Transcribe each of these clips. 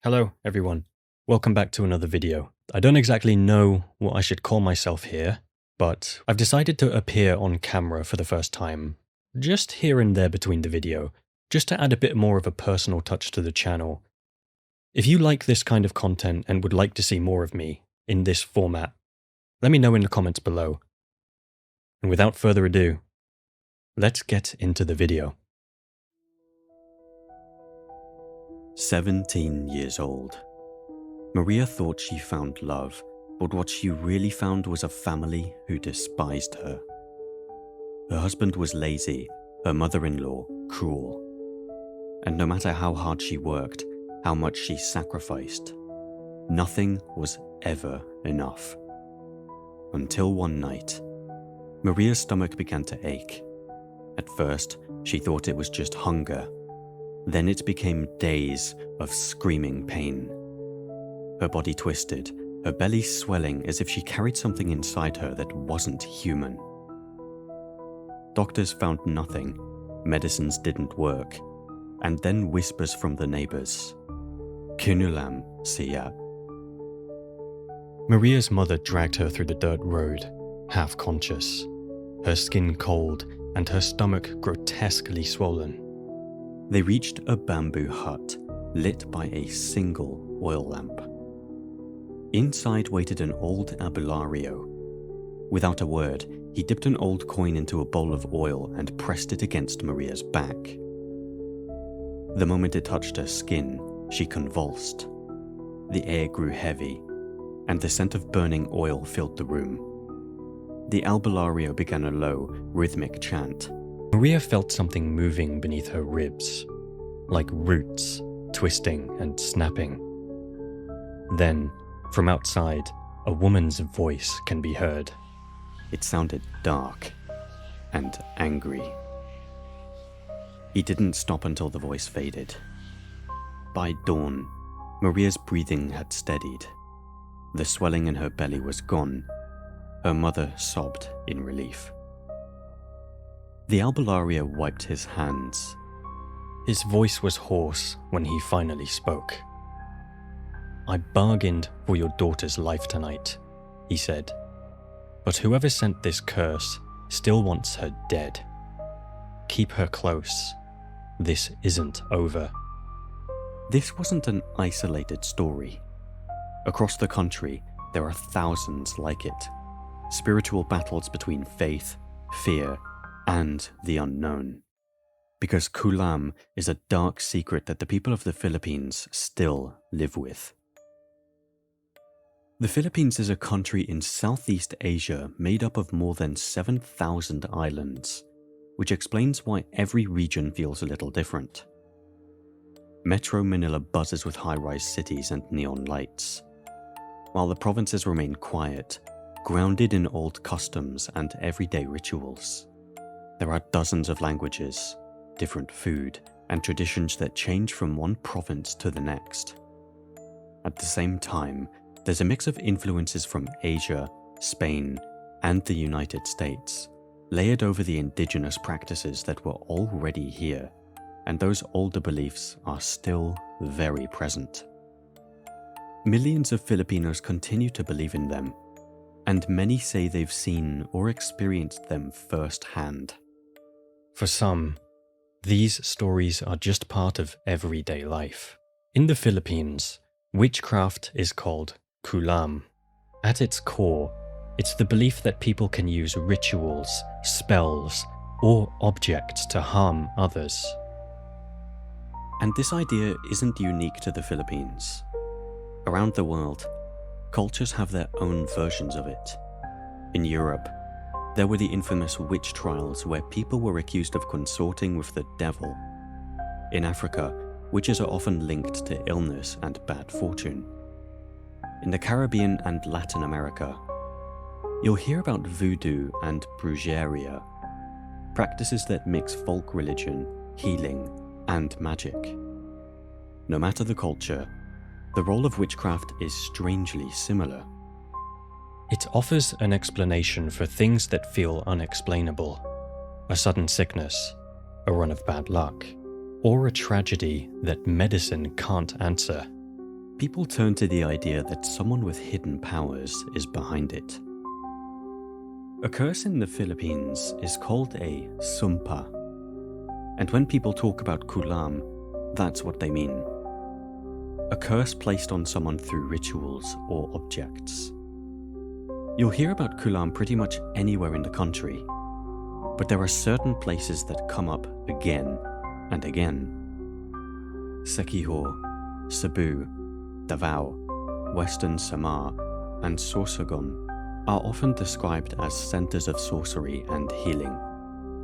Hello, everyone. Welcome back to another video. I don't exactly know what I should call myself here, but I've decided to appear on camera for the first time, just here and there between the video, just to add a bit more of a personal touch to the channel. If you like this kind of content and would like to see more of me in this format, let me know in the comments below. And without further ado, let's get into the video. 17 years old. Maria thought she found love, but what she really found was a family who despised her. Her husband was lazy, her mother-in-law cruel. And no matter how hard she worked, how much she sacrificed, nothing was ever enough. Until one night, Maria's stomach began to ache. At first, she thought it was just hunger. Then it became days of screaming pain. Her body twisted, her belly swelling as if she carried something inside her that wasn't human. Doctors found nothing, medicines didn't work, and then whispers from the neighbors. Kunulam siya. Maria's mother dragged her through the dirt road, half conscious, her skin cold and her stomach grotesquely swollen. They reached a bamboo hut, lit by a single oil lamp. Inside waited an old abulario. Without a word, he dipped an old coin into a bowl of oil and pressed it against Maria's back. The moment it touched her skin, she convulsed. The air grew heavy, and the scent of burning oil filled the room. The albulario began a low, rhythmic chant. Maria felt something moving beneath her ribs, like roots twisting and snapping. Then, from outside, a woman's voice can be heard. It sounded dark and angry. He didn't stop until the voice faded. By dawn, Maria's breathing had steadied. The swelling in her belly was gone. Her mother sobbed in relief. The albulario wiped his hands. His voice was hoarse when he finally spoke. "I bargained for your daughter's life tonight," he said. "But whoever sent this curse still wants her dead. Keep her close. This isn't over." This wasn't an isolated story. Across the country, there are thousands like it. Spiritual battles between faith, fear, and the unknown. Because Kulam is a dark secret that the people of the Philippines still live with. The Philippines is a country in Southeast Asia made up of more than 7,000 islands, which explains why every region feels a little different. Metro Manila buzzes with high-rise cities and neon lights, while the provinces remain quiet, grounded in old customs and everyday rituals. There are dozens of languages, different food, and traditions that change from one province to the next. At the same time, there's a mix of influences from Asia, Spain, and the United States, layered over the indigenous practices that were already here, and those older beliefs are still very present. Millions of Filipinos continue to believe in them, and many say they've seen or experienced them firsthand. For some, these stories are just part of everyday life. In the Philippines, witchcraft is called kulam. At its core, it's the belief that people can use rituals, spells, or objects to harm others. And this idea isn't unique to the Philippines. Around the world, cultures have their own versions of it. In Europe, there were the infamous witch trials where people were accused of consorting with the devil. In Africa, witches are often linked to illness and bad fortune. In the Caribbean and Latin America, you'll hear about voodoo and brujeria, practices that mix folk religion, healing, and magic. No matter the culture, the role of witchcraft is strangely similar. It offers an explanation for things that feel unexplainable. A sudden sickness, a run of bad luck, or a tragedy that medicine can't answer. people turn to the idea that someone with hidden powers is behind it. A curse in the Philippines is called a sumpa, and when people talk about kulam, that's what they mean. A curse placed on someone through rituals or objects. You'll hear about kulam pretty much anywhere in the country, but there are certain places that come up again and again. Sekiho, Cebu, Davao, Western Samar, and Sorsogon are often described as centers of sorcery and healing.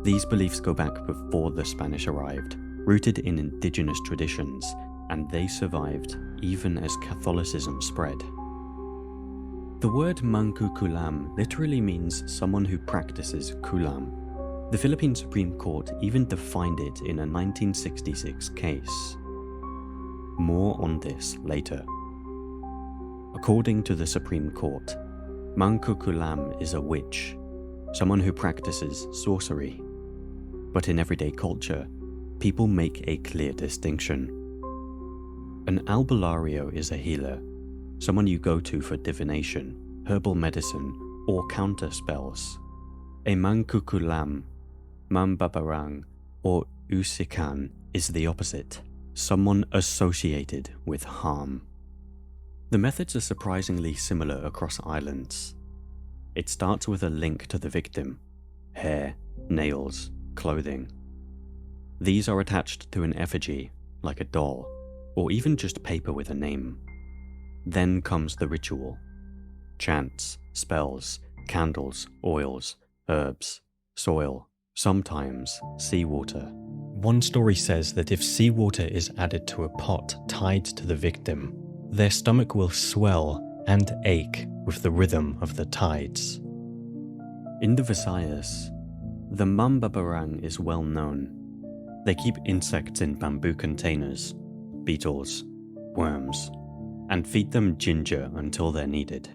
These beliefs go back before the Spanish arrived, rooted in indigenous traditions, and they survived even as Catholicism spread. The word mangku kulam literally means someone who practices kulam. The Philippine Supreme Court even defined it in a 1966 case. More on this later. According to the Supreme Court, mangku kulam is a witch, someone who practices sorcery. But in everyday culture, people make a clear distinction. An albulario is a healer, someone you go to for divination, herbal medicine, or counter spells. A mangku kulam, mambabarang, or usikan is the opposite, someone associated with harm. The methods are surprisingly similar across islands. It starts with a link to the victim: hair, nails, clothing. These are attached to an effigy, like a doll, or even just paper with a name. Then comes the ritual: chants, spells, candles, oils, herbs, soil, sometimes seawater. One story says that if seawater is added to a pot tied to the victim, their stomach will swell and ache with the rhythm of the tides. In the Visayas, the mambabarang is well known. They keep insects in bamboo containers, beetles, worms, and feed them ginger until they're needed.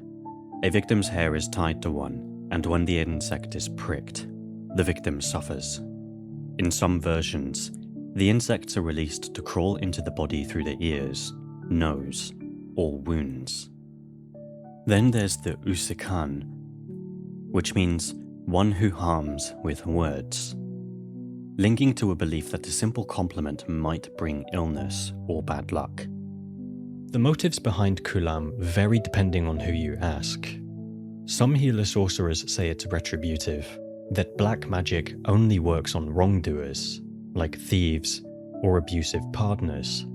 A victim's hair is tied to one, and when the insect is pricked, the victim suffers. In some versions, the insects are released to crawl into the body through the ears, nose, or wounds. Then there's the usikan, which means one who harms with words, linking to a belief that a simple compliment might bring illness or bad luck. The motives behind kulam vary depending on who you ask. Some healer sorcerers say it's retributive, that black magic only works on wrongdoers, like thieves or abusive partners.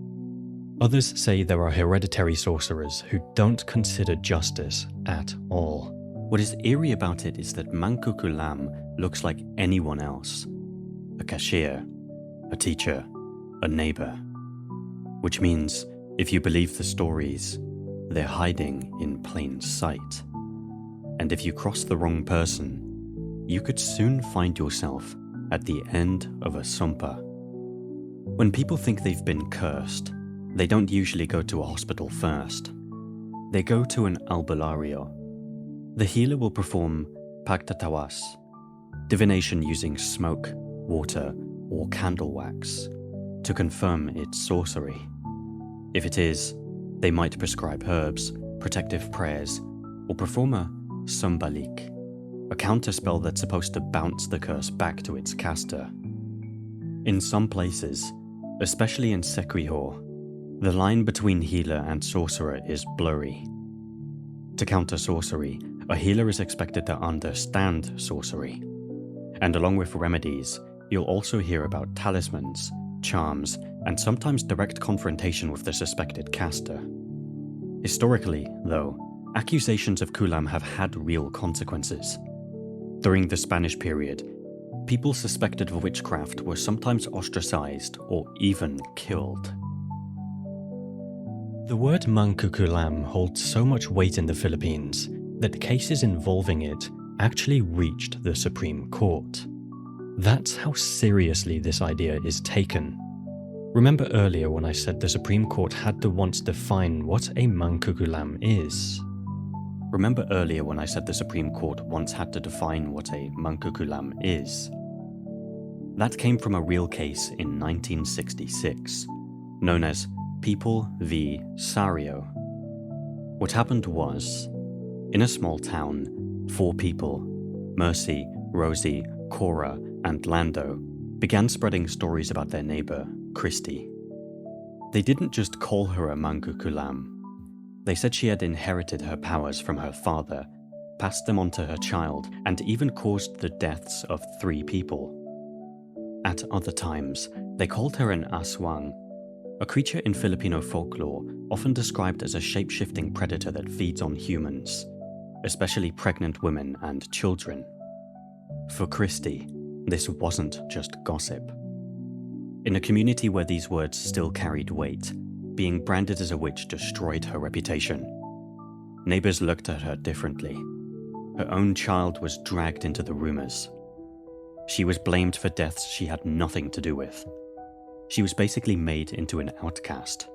Others say there are hereditary sorcerers who don't consider justice at all. What is eerie about it is that mangku kulam looks like anyone else: a cashier, a teacher, a neighbor. Which means, if you believe the stories, they're hiding in plain sight. And if you cross the wrong person, you could soon find yourself at the end of a sumpa. When people think they've been cursed, they don't usually go to a hospital first. They go to an albulario. The healer will perform pagtatawas, divination using smoke, water, or candle wax, to confirm its sorcery. If it is, they might prescribe herbs, protective prayers, or perform a sambalik, a counterspell that's supposed to bounce the curse back to its caster. In some places, especially in Sequiho, the line between healer and sorcerer is blurry. To counter sorcery, a healer is expected to understand sorcery. And along with remedies, you'll also hear about talismans, charms, and sometimes direct confrontation with the suspected caster. Historically, though, accusations of kulam have had real consequences. During the Spanish period, people suspected of witchcraft were sometimes ostracized or even killed. The word mangku kulam holds so much weight in the Philippines that cases involving it actually reached the Supreme Court. That's how seriously this idea is taken. Remember earlier when I said the Supreme Court had to once define what a mangku kulam is? Remember earlier when I said the Supreme Court once had to define what a mangku kulam is? That came from a real case in 1966, known as People v. Sario. What happened was, in a small town, 4 people, Mercy, Rosie, Cora, and Lando, began spreading stories about their neighbor, Christy. They didn't just call her a Mangu Kulam. They said she had inherited her powers from her father, passed them on to her child, and even caused the deaths of 3 people. At other times, they called her an aswang, a creature in Filipino folklore often described as a shape-shifting predator that feeds on humans, especially pregnant women and children. For Christy, this wasn't just gossip. In a community where these words still carried weight, being branded as a witch destroyed her reputation. Neighbors looked at her differently. Her own child was dragged into the rumors. She was blamed for deaths she had nothing to do with. She was basically made into an outcast.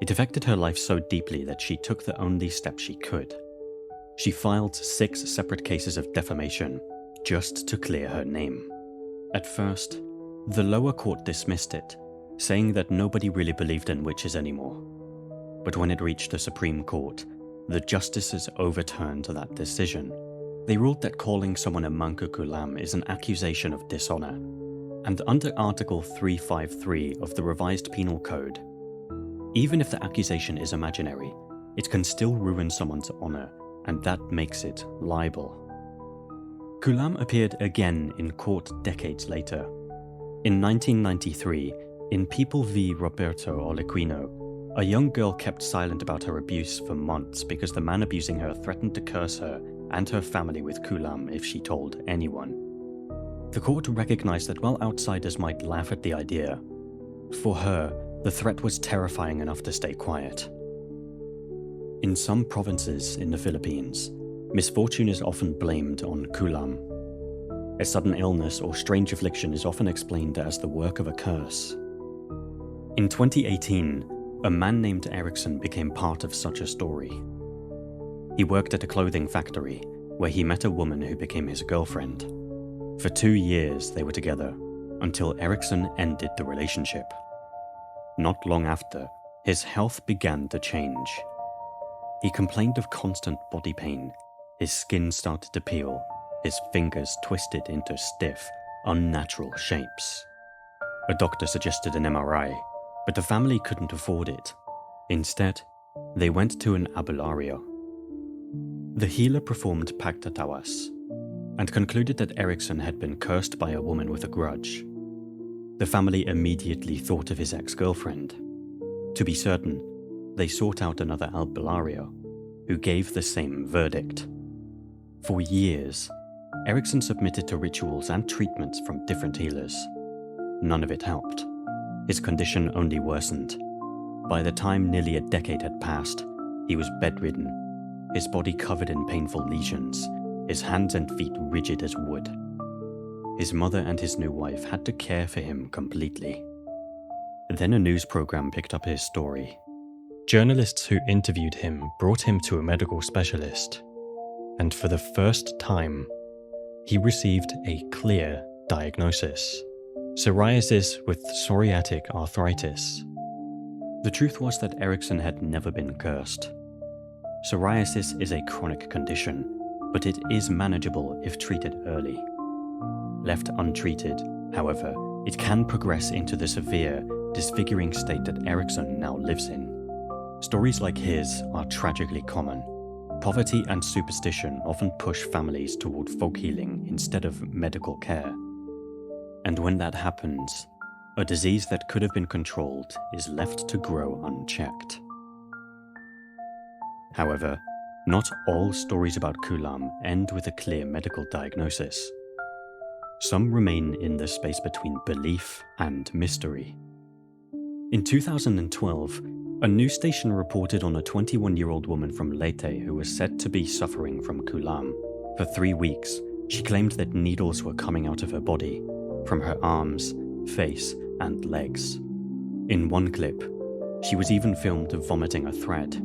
It affected her life so deeply that she took the only step she could. She filed 6 separate cases of defamation just to clear her name. At first, the lower court dismissed it, saying that nobody really believed in witches anymore. But when it reached the Supreme Court, the justices overturned that decision. They ruled that calling someone a Mangu Kulam is an accusation of dishonor, and under Article 353 of the Revised Penal Code, even if the accusation is imaginary, it can still ruin someone's honor, and that makes it libel. Kulam appeared again in court decades later. In 1993, in People v. Roberto Olequino, a young girl kept silent about her abuse for months because the man abusing her threatened to curse her and her family with Kulam if she told anyone. The court recognized that while outsiders might laugh at the idea, for her, the threat was terrifying enough to stay quiet. In some provinces in the Philippines, misfortune is often blamed on Kulam. A sudden illness or strange affliction is often explained as the work of a curse. In 2018, a man named Erickson became part of such a story. He worked at a clothing factory where he met a woman who became his girlfriend. For 2 years they were together, until Erickson ended the relationship. Not long after, his health began to change. He complained of constant body pain, his skin started to peel, his fingers twisted into stiff, unnatural shapes. A doctor suggested an MRI, but the family couldn't afford it. Instead, they went to an abulario. The healer performed pagtatawas and concluded that Erickson had been cursed by a woman with a grudge. The family immediately thought of his ex-girlfriend. To be certain, they sought out another albulario, who gave the same verdict. For years, Erickson submitted to rituals and treatments from different healers. None of it helped. His condition only worsened. By the time nearly a decade had passed, he was bedridden, his body covered in painful lesions, his hands and feet rigid as wood. His mother and his new wife had to care for him completely. Then a news program picked up his story. Journalists who interviewed him brought him to a medical specialist, and for the first time, he received a clear diagnosis: psoriasis with psoriatic arthritis. The truth was that Erickson had never been cursed. Psoriasis is a chronic condition, but it is manageable if treated early. Left untreated, however, it can progress into the severe, disfiguring state that Erickson now lives in. Stories like his are tragically common. Poverty and superstition often push families toward folk healing instead of medical care. And when that happens, a disease that could have been controlled is left to grow unchecked. However, not all stories about Kulam end with a clear medical diagnosis. Some remain in the space between belief and mystery. In 2012, a news station reported on a 21-year-old woman from Leyte who was said to be suffering from Kulam. For 3 weeks, she claimed that needles were coming out of her body, from her arms, face, and legs. In one clip, she was even filmed vomiting a thread.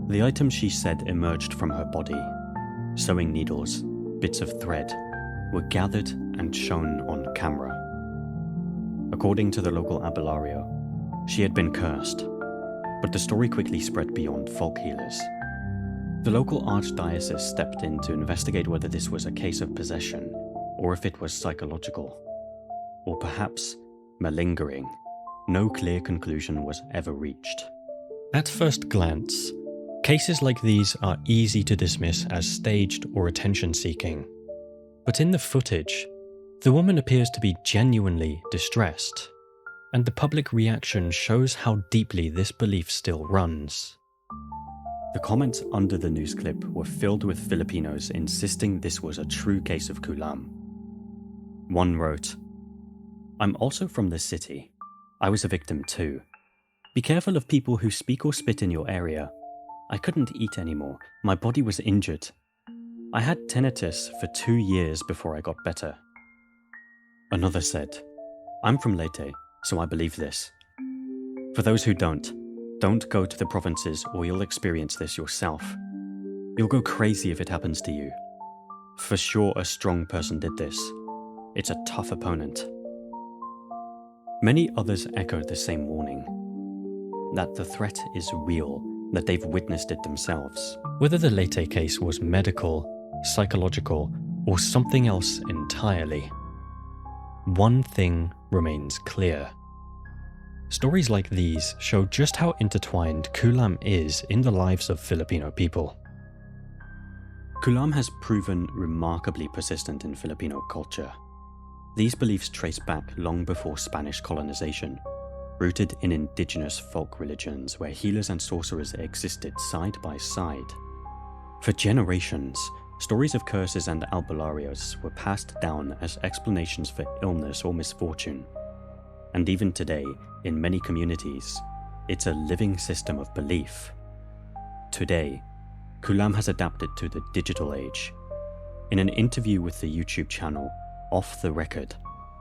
The items she said emerged from her body, sewing needles, bits of thread, were gathered and shown on camera. According to the local abulario, she had been cursed, but the story quickly spread beyond folk healers. The local archdiocese stepped in to investigate whether this was a case of possession or if it was psychological, or perhaps malingering. No clear conclusion was ever reached. At first glance, cases like these are easy to dismiss as staged or attention-seeking. But in the footage, the woman appears to be genuinely distressed, and the public reaction shows how deeply this belief still runs. The comments under the news clip were filled with Filipinos insisting this was a true case of kulam. One wrote, "I'm also from the city. I was a victim too. Be careful of people who speak or spit in your area. I couldn't eat anymore. My body was injured. I had tinnitus for 2 years before I got better." Another said, "I'm from Leyte, so I believe this. For those who don't go to the provinces or you'll experience this yourself. You'll go crazy if it happens to you. For sure a strong person did this. It's a tough opponent." Many others echoed the same warning, that the threat is real, that they've witnessed it themselves. Whether the Leyte case was medical, psychological, or something else entirely, one thing remains clear. Stories like these show just how intertwined kulam is in the lives of Filipino people. Kulam has proven remarkably persistent in Filipino culture. These beliefs trace back long before Spanish colonization, rooted in indigenous folk religions where healers and sorcerers existed side by side. For generations, stories of curses and albalarios were passed down as explanations for illness or misfortune. And even today, in many communities, it's a living system of belief. Today, kulam has adapted to the digital age. In an interview with the YouTube channel Off the Record,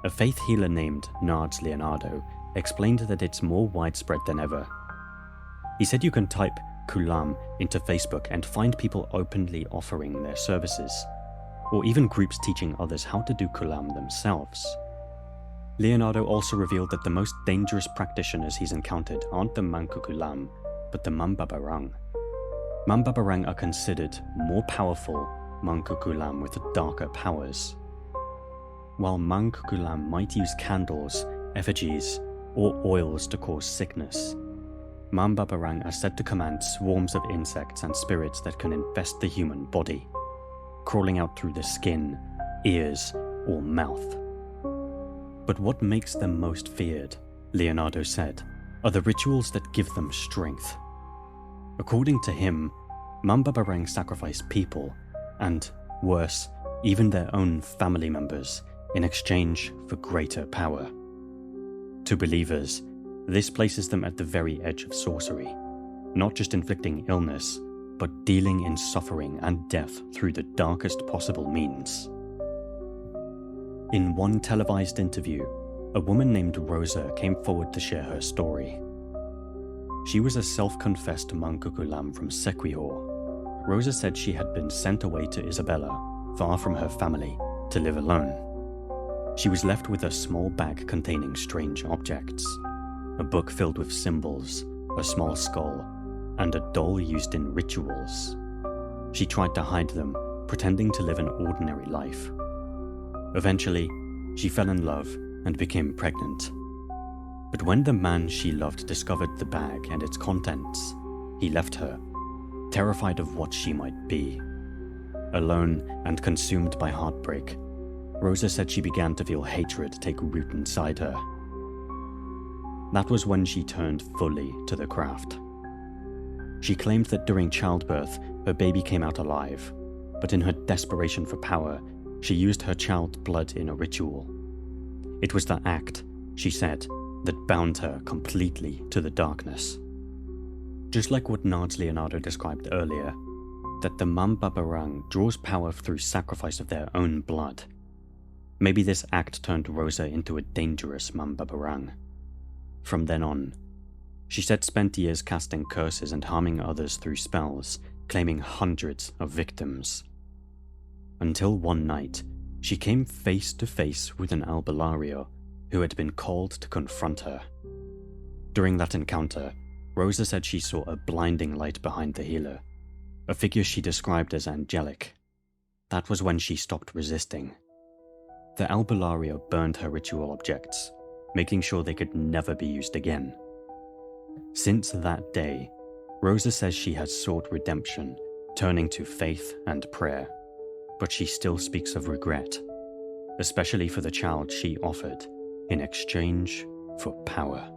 a faith healer named Nards Leonardo explained that it's more widespread than ever. He said you can type kulam into Facebook and find people openly offering their services, or even groups teaching others how to do kulam themselves. Leonardo also revealed that the most dangerous practitioners he's encountered aren't the mangkukulam, but the mambabarang. Mambabarang are considered more powerful mangkukulam with darker powers. While mangkukulam might use candles, effigies, or oils to cause sickness, mambabarang are said to command swarms of insects and spirits that can infest the human body, crawling out through the skin, ears, or mouth. But what makes them most feared, Leonardo said, are the rituals that give them strength. According to him, mambabarang sacrifice people, and, worse, even their own family members, in exchange for greater power. To believers, this places them at the very edge of sorcery, not just inflicting illness, but dealing in suffering and death through the darkest possible means. In one televised interview, a woman named Rosa came forward to share her story. She was a self-confessed mangkukulam from Sequihor. Rosa said she had been sent away to Isabela, far from her family, to live alone. She was left with a small bag containing strange objects, a book filled with symbols, a small skull, and a doll used in rituals. She tried to hide them, pretending to live an ordinary life. Eventually, she fell in love and became pregnant. But when the man she loved discovered the bag and its contents, he left her, terrified of what she might be. Alone and consumed by heartbreak, Rosa said she began to feel hatred take root inside her. That was when she turned fully to the craft. She claimed that during childbirth, her baby came out alive, but in her desperation for power, she used her child's blood in a ritual. It was the act, she said, that bound her completely to the darkness. Just like what Nards Leonardo described earlier, that the mambabarang draws power through sacrifice of their own blood. Maybe this act turned Rosa into a dangerous mambabarang. From then on, she said spent years casting curses and harming others through spells, claiming hundreds of victims. Until one night, she came face to face with an albalario who had been called to confront her. During that encounter, Rosa said she saw a blinding light behind the healer. a figure she described as angelic. That was when she stopped resisting. The Albularia burned her ritual objects, making sure they could never be used again. Since that day, Rosa says she has sought redemption, turning to faith and prayer, but she still speaks of regret, especially for the child she offered in exchange for power.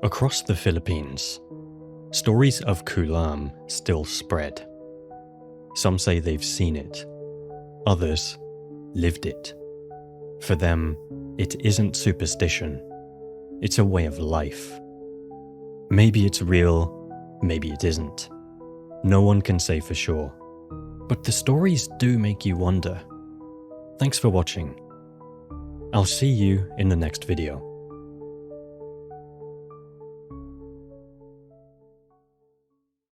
Across the Philippines, stories of Kulam still spread. Some say they've seen it, others lived it. For them, it isn't superstition, it's a way of life. Maybe it's real, maybe it isn't. No one can say for sure, but the stories do make you wonder. Thanks for watching. I'll see you in the next video.